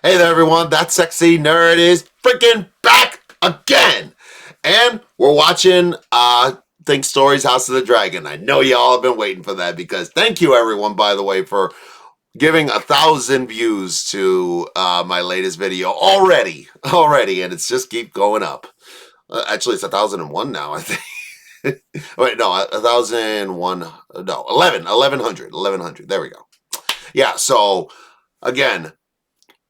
Hey there, everyone. That sexy nerd is freaking back again. And we're watching Think Stories House of the Dragon. I know y'all have been waiting for that because thank you, everyone, by the way, for giving 1,000 views to my latest video already. And it's just keep going up. Actually, it's 1,001 now, I think. Wait, no, 1,001. No, 1,100. There we go. Yeah, so again,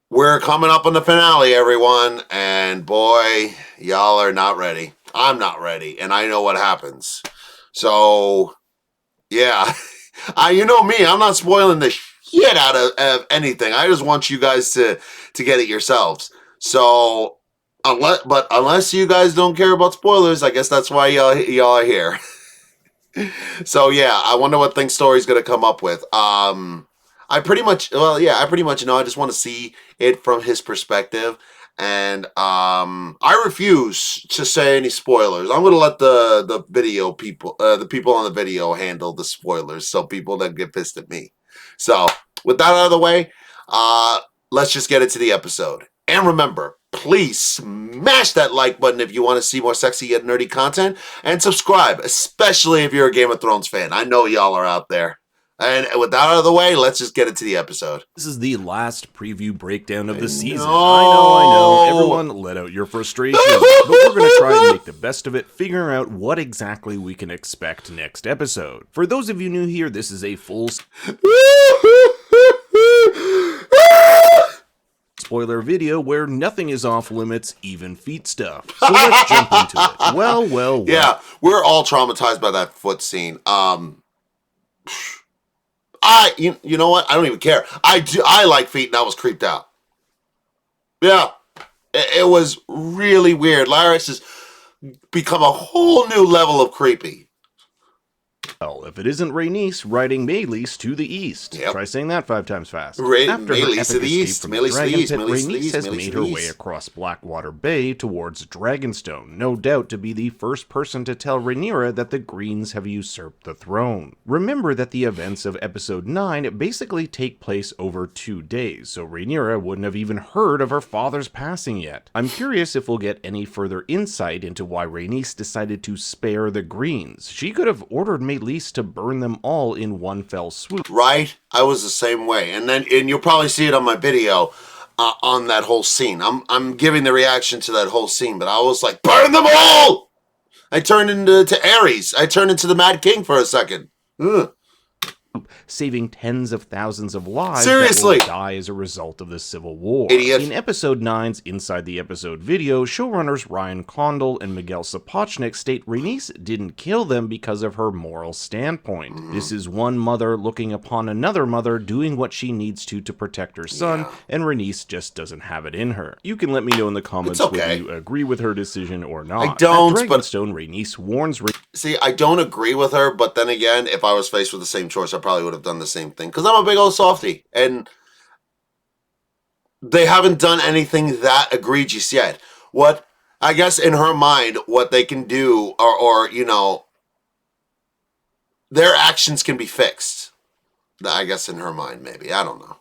we're coming up on the finale, everyone, and boy, y'all are not ready. I'm not ready, and I know what happens. So, yeah, you know me, I'm not spoiling the shit out of anything. I just want you guys to get it yourselves. So, unless you guys don't care about spoilers, I guess that's why y'all are here. So yeah, I wonder what Think Story's gonna come up with. I pretty much know. I just want to see it from his perspective, and I refuse to say any spoilers. I'm gonna let the video people, the people on the video, handle the spoilers, so people don't get pissed at me. So with that out of the way, let's just get into the episode. And remember, please smash that like button if you want to see more sexy yet nerdy content, and subscribe, especially if you're a Game of Thrones fan. I know y'all are out there. And with that out of the way, let's just get into the episode. This is the last preview breakdown of the season. I know. Everyone, let out your frustration. But we're going to try and make the best of it, figuring out what exactly we can expect next episode. For those of you new here, this is a full spoiler video where nothing is off limits, even feet stuff. So let's jump into it. Well. Yeah, we're all traumatized by that foot scene. You know what? I don't even care. I like feet, and I was creeped out. Yeah, it was really weird. Laris has become a whole new level of creepy. Well, if it isn't Rhaenys riding Meleys to the east. Yep. Try saying that 5 times fast. After Meleys her epic escape from the dragon pit, Rhaenys has made her way across Blackwater Bay towards Dragonstone, no doubt to be the first person to tell Rhaenyra that the Greens have usurped the throne. Remember that the events of episode 9 basically take place over 2 days, so Rhaenyra wouldn't have even heard of her father's passing yet. I'm curious if we'll get any further insight into why Rhaenys decided to spare the Greens. She could have ordered Meleys to burn them all in one fell swoop. Right? I was the same way. And you'll probably see it on my video on that whole scene. I'm giving the reaction to that whole scene, but I was like, burn them all! I turned into Ares. I turned into the Mad King for a second. Ugh. Saving tens of thousands of lives Seriously? that will die as a result of the Civil War. Idiot. In episode 9's Inside the Episode video, showrunners Ryan Condal and Miguel Sapochnik state Rhaenys didn't kill them because of her moral standpoint. This is one mother looking upon another mother doing what she needs to protect her son, and Rhaenys just doesn't have it in her. You can let me know in the comments whether you agree with her decision or not. I don't, At Dragonstone, Rhaenys warns See, I don't agree with her, but then again, if I was faced with the same choice, I probably would have done the same thing. Because I'm a big old softie. And they haven't done anything that egregious yet. What, I guess in her mind, what they can do, or you know, their actions can be fixed. I guess in her mind, maybe. I don't know.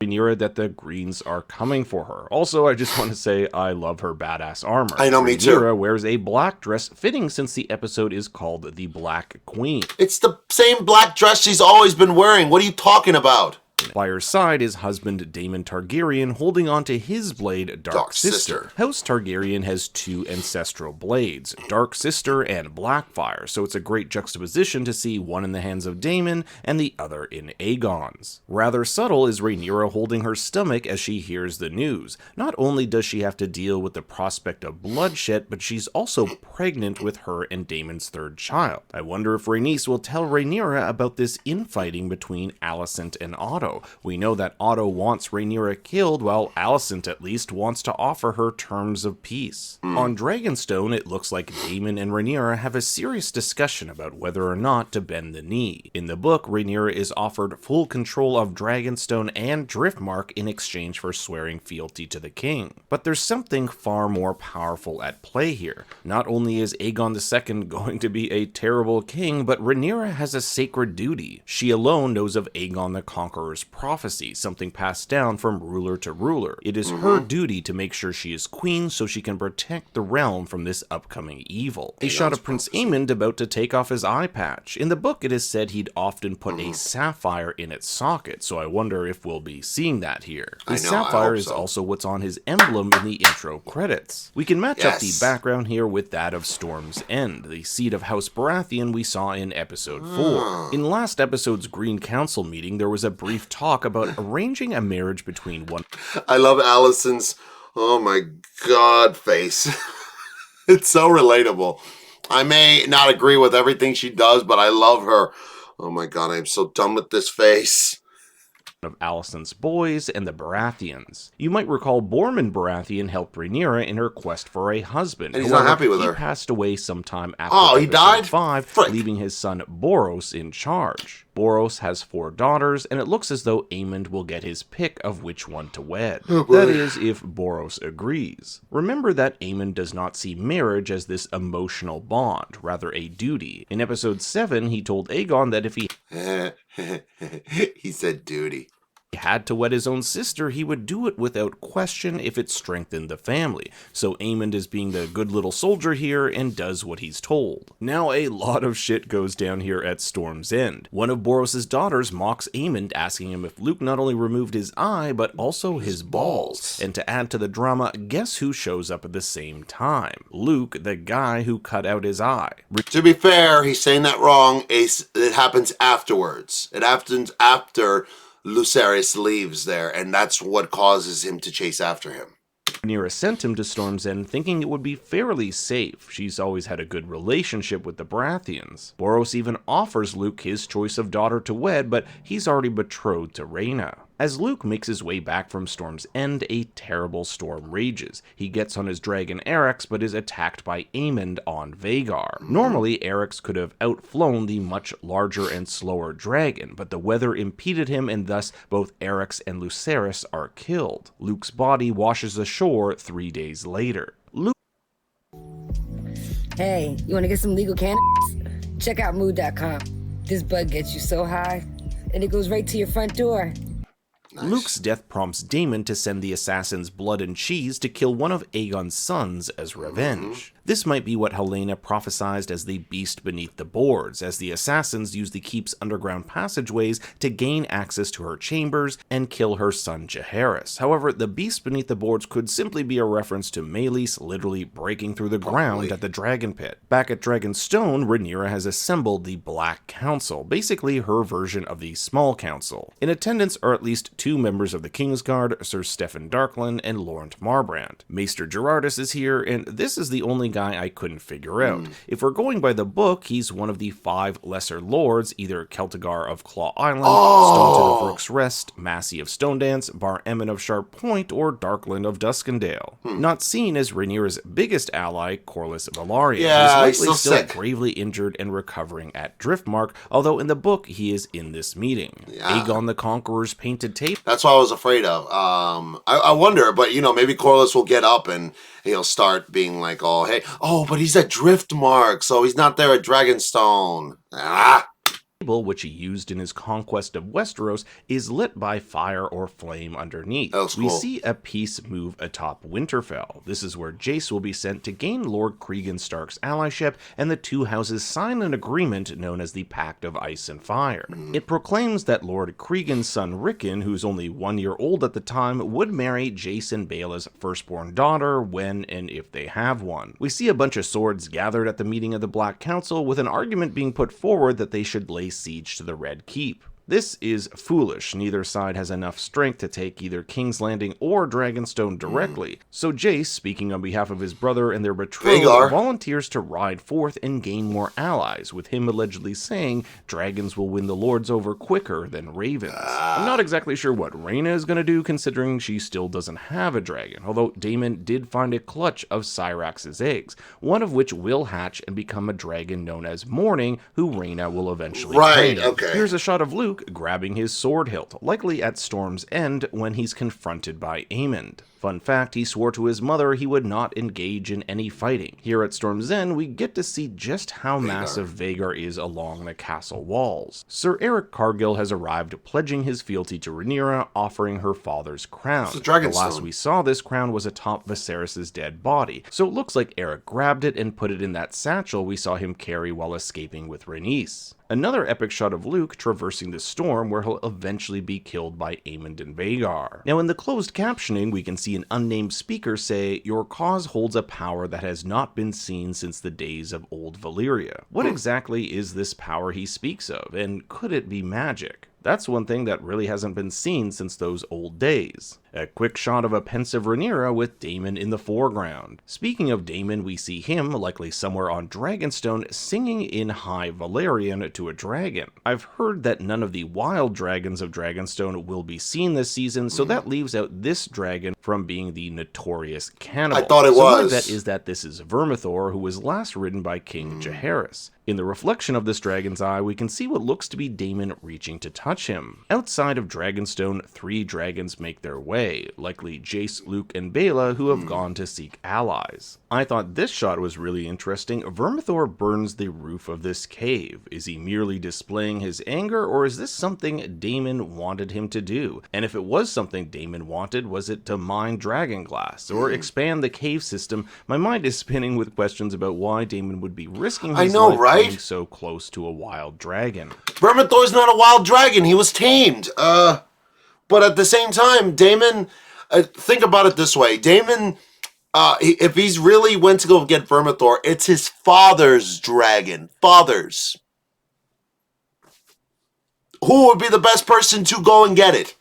Rhaenyra that the Greens are coming for her. Also, I just want to say I love her badass armor. I know, me too. Rhaenyra wears a black dress, fitting since the episode is called The Black Queen. It's the same black dress she's always been wearing. What are you talking about? By her side is husband Daemon Targaryen holding onto his blade, Dark Sister. House Targaryen has 2 ancestral blades, Dark Sister and Blackfyre, so it's a great juxtaposition to see one in the hands of Daemon and the other in Aegon's. Rather subtle is Rhaenyra holding her stomach as she hears the news. Not only does she have to deal with the prospect of bloodshed, but she's also pregnant with her and Daemon's 3rd child. I wonder if Rhaenys will tell Rhaenyra about this infighting between Alicent and Otto. We know that Otto wants Rhaenyra killed, while Alicent at least wants to offer her terms of peace. On Dragonstone, it looks like Daemon and Rhaenyra have a serious discussion about whether or not to bend the knee. In the book, Rhaenyra is offered full control of Dragonstone and Driftmark in exchange for swearing fealty to the king. But there's something far more powerful at play here. Not only is Aegon II going to be a terrible king, but Rhaenyra has a sacred duty. She alone knows of Aegon the Conqueror's Rhaenyra's prophecy, something passed down from ruler to ruler. It is her duty to make sure she is queen so she can protect the realm from this upcoming evil. A shot of Prince Aemond about to take off his eye patch. In the book, it is said he'd often put a sapphire in its socket, so I wonder if we'll be seeing that here. The sapphire is also what's on his emblem in the intro credits. We can match up the background here with that of Storm's End, the seat of House Baratheon we saw in episode 4. In last episode's Green Council meeting, there was a brief talk about arranging a marriage between one... I love Alicent's, oh my god, face. It's so relatable. I may not agree with everything she does, but I love her. Oh my god, I'm so done with this face. Of Alicent's boys and the Baratheons. You might recall Borman Baratheon helped Rhaenyra in her quest for a husband. And he's not happy with her. He passed away sometime after he died? 5, leaving his son Borros in charge. Borros has 4 daughters, and it looks as though Aemond will get his pick of which one to wed. That is, if Borros agrees. Remember that Aemond does not see marriage as this emotional bond, rather a duty. In episode 7, he told Aegon that if he he said duty. Had to wed his own sister, he would do it without question if it strengthened the family. So Aemond is being the good little soldier here and does what he's told. Now a lot of shit goes down here at Storm's End. One of Borros' daughters mocks Aemond, asking him if Luke not only removed his eye, but also his balls. And to add to the drama, guess who shows up at the same time? Luke, the guy who cut out his eye. To be fair, he's saying that wrong. It happens afterwards. It happens after Lucerys leaves there, and that's what causes him to chase after him. Rhaenyra sent him to Storm's End thinking it would be fairly safe. She's always had a good relationship with the Baratheons. Borros even offers Luke his choice of daughter to wed, but he's already betrothed to Rhaena. As Luke makes his way back from Storm's End, a terrible storm rages. He gets on his dragon Eryx, but is attacked by Aemond on Vhagar. Normally, Eryx could have outflown the much larger and slower dragon, but the weather impeded him, and thus both Eryx and Lucerys are killed. Luke's body washes ashore 3 days later. Hey, you want to get some legal cannabis? Check out mood.com. This bud gets you so high, and it goes right to your front door. Nice. Luke's death prompts Daemon to send the assassins Blood and Cheese to kill one of Aegon's sons as revenge. This might be what Helaena prophesied as the beast beneath the boards, as the assassins use the keep's underground passageways to gain access to her chambers and kill her son Jaehaerys. However, the beast beneath the boards could simply be a reference to Meleys literally breaking through the ground at the Dragon Pit. Back at Dragonstone, Rhaenyra has assembled the Black Council, basically her version of the Small Council. In attendance are at least 2 members of the Kingsguard, Sir Steffon Darkland and Laurent Marbrand. Maester Gerardus is here, and this is the only guy I couldn't figure out. If we're going by the book, he's one of the 5 lesser lords, either Celtigar of Claw Island, Staunton of Rook's Rest, Massey of Stonedance, Bar Emmon of Sharp Point, or Darkland of Duskendale. Not seen as Rhaenyra's biggest ally, Corlys Velaryon. Yeah, he's likely he's still sick. Gravely injured and recovering at Driftmark, although in the book he is in this meeting. Aegon the Conqueror's painted tape. That's what I was afraid of. I wonder, but maybe Corlys will get up and he'll start being like, oh, hey, but he's at Driftmark, so he's not there at Dragonstone. Which he used in his conquest of Westeros, is lit by fire or flame underneath. We see a piece move atop Winterfell. This is where Jace will be sent to gain Lord Cregan Stark's allyship, and the 2 houses sign an agreement known as the Pact of Ice and Fire. It proclaims that Lord Cregan's son Rickon, who's only 1 year old at the time, would marry Jace and Baela's firstborn daughter when and if they have one. We see a bunch of swords gathered at the meeting of the Black Council, with an argument being put forward that they should lay siege to the Red Keep. This is foolish. Neither side has enough strength to take either King's Landing or Dragonstone directly. So Jace, speaking on behalf of his brother and their betrothed, volunteers to ride forth and gain more allies, with him allegedly saying dragons will win the lords over quicker than ravens. I'm not exactly sure what Rhaena is going to do, considering she still doesn't have a dragon, although Daemon did find a clutch of Syrax's eggs, one of which will hatch and become a dragon known as Morning, who Rhaena will eventually claim. Here's a shot of Luke Luke grabbing his sword hilt, likely at Storm's End when he's confronted by Aemond. Fun fact, he swore to his mother he would not engage in any fighting. Here at Storm's End, we get to see just how massive Vhagar is along the castle walls. Sir Eric Cargill has arrived, pledging his fealty to Rhaenyra, offering her father's crown. The last we saw this crown was atop Viserys' dead body, so it looks like Eric grabbed it and put it in that satchel we saw him carry while escaping with Rhaenys. Another epic shot of Luke traversing the storm where he'll eventually be killed by Aemond and Vhagar. Now in the closed captioning, we can see an unnamed speaker say, "Your cause holds a power that has not been seen since the days of old Valyria." What exactly is this power he speaks of, and could it be magic? That's one thing that really hasn't been seen since those old days. A quick shot of a pensive Rhaenyra with Daemon in the foreground. Speaking of Daemon, we see him, likely somewhere on Dragonstone, singing in High Valyrian to a dragon. I've heard that none of the wild dragons of Dragonstone will be seen this season, so that leaves out this dragon from being the notorious cannibal. I thought it was. My bet is that this is Vermithor, who was last ridden by King Jaehaerys. In the reflection of this dragon's eye, we can see what looks to be Daemon reaching to touch him. Outside of Dragonstone, 3 dragons make their way, likely Jace, Luke, and Baela, who have gone to seek allies. I thought this shot was really interesting. Vermithor burns the roof of this cave. Is he merely displaying his anger, or is this something Daemon wanted him to do? And if it was something Daemon wanted, was it to mine dragonglass, or expand the cave system? My mind is spinning with questions about why Daemon would be risking his life being so close to a wild dragon. Vermithor's not a wild dragon. He was tamed. But at the same time, Daemon, think about it this way. Daemon, if he's really went to go get Vermithor, it's his father's dragon. Father's. Who would be the best person to go and get it?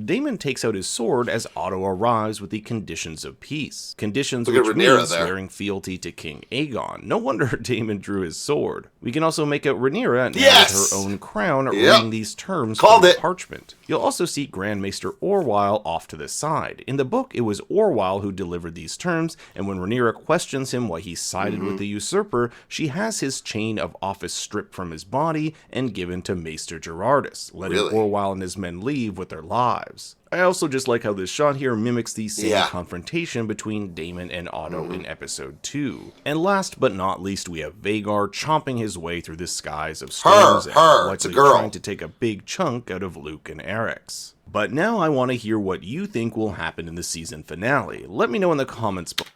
Daemon takes out his sword as Otto arrives with the conditions of peace. Conditions which mean swearing fealty to King Aegon. No wonder Daemon drew his sword. We can also make out Rhaenyra now with her own crown reading these terms from the parchment. You'll also see Grand Maester Orwyle off to the side. In the book, it was Orwyle who delivered these terms, and when Rhaenyra questions him why he sided with the usurper, she has his chain of office stripped from his body and given to Maester Gerardus, letting Orwyle and his men leave with their lives. I also just like how this shot here mimics the same confrontation between Daemon and Otto in episode 2. And last but not least, we have Vhagar chomping his way through the skies of Storm's End, likely trying to take a big chunk out of Luke and Eric's. But now I want to hear what you think will happen in the season finale. Let me know in the comments below.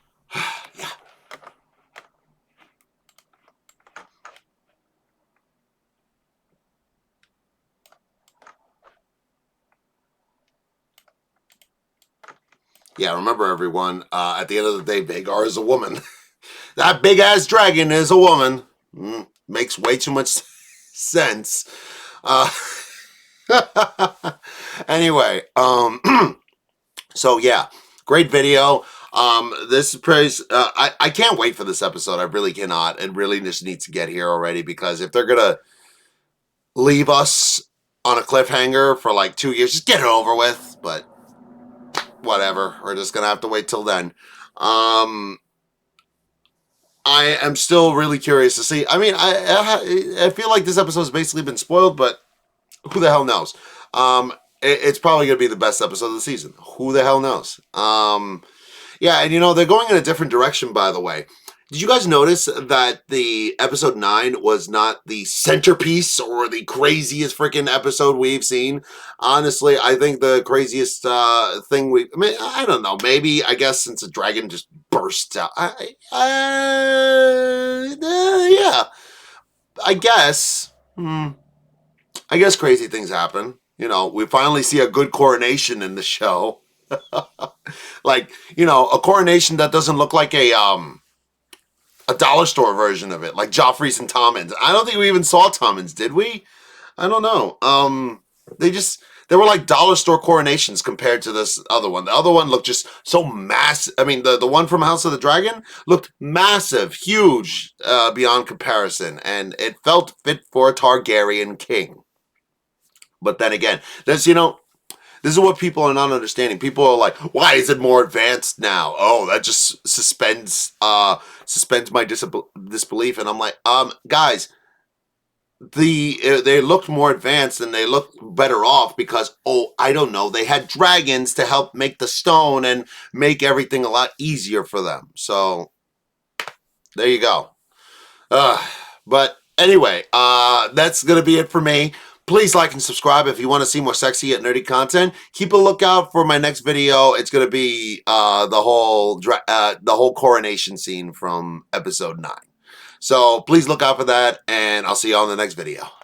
Yeah, remember everyone, at the end of the day, Vhagar is a woman. That big-ass dragon is a woman. Makes way too much sense. Anyway, so yeah, great video. This is pretty, I can't wait for this episode. I really cannot. It really just needs to get here already, because if they're gonna leave us on a cliffhanger for like 2 years, just get it over with, but whatever, we're just gonna have to wait till then. I am still really curious to see. I mean, I feel like this episode has basically been spoiled, but who the hell knows? It's probably gonna be the best episode of the season. Who the hell knows? Yeah, and you know, they're going in a different direction, by the way. Did you guys notice that the episode 9 was not the centerpiece or the craziest freaking episode we've seen? Honestly, I think the craziest thing I don't know, maybe, I guess, since the dragon just burst out. Yeah. I guess crazy things happen. You know, we finally see a good coronation in the show. Like, you know, a coronation that doesn't look like a dollar store version of it, like Joffrey's and Tommen's. I don't think we even saw Tommen's, did we? I don't know. They were like dollar store coronations compared to this other one. The other one looked just so massive. I mean, the one from House of the Dragon looked massive, huge, beyond comparison, and it felt fit for a Targaryen king. But then again, this is what people are not understanding. People are like, why is it more advanced now? Oh, that just suspends my disbelief. And I'm like, guys, they looked more advanced and they looked better off because, oh, I don't know, they had dragons to help make the stone and make everything a lot easier for them. So there you go. But anyway, that's going to be it for me. Please like and subscribe if you want to see more sexy yet nerdy content. Keep a lookout for my next video. It's going to be the whole coronation scene from episode 9. So please look out for that, and I'll see you all in the next video.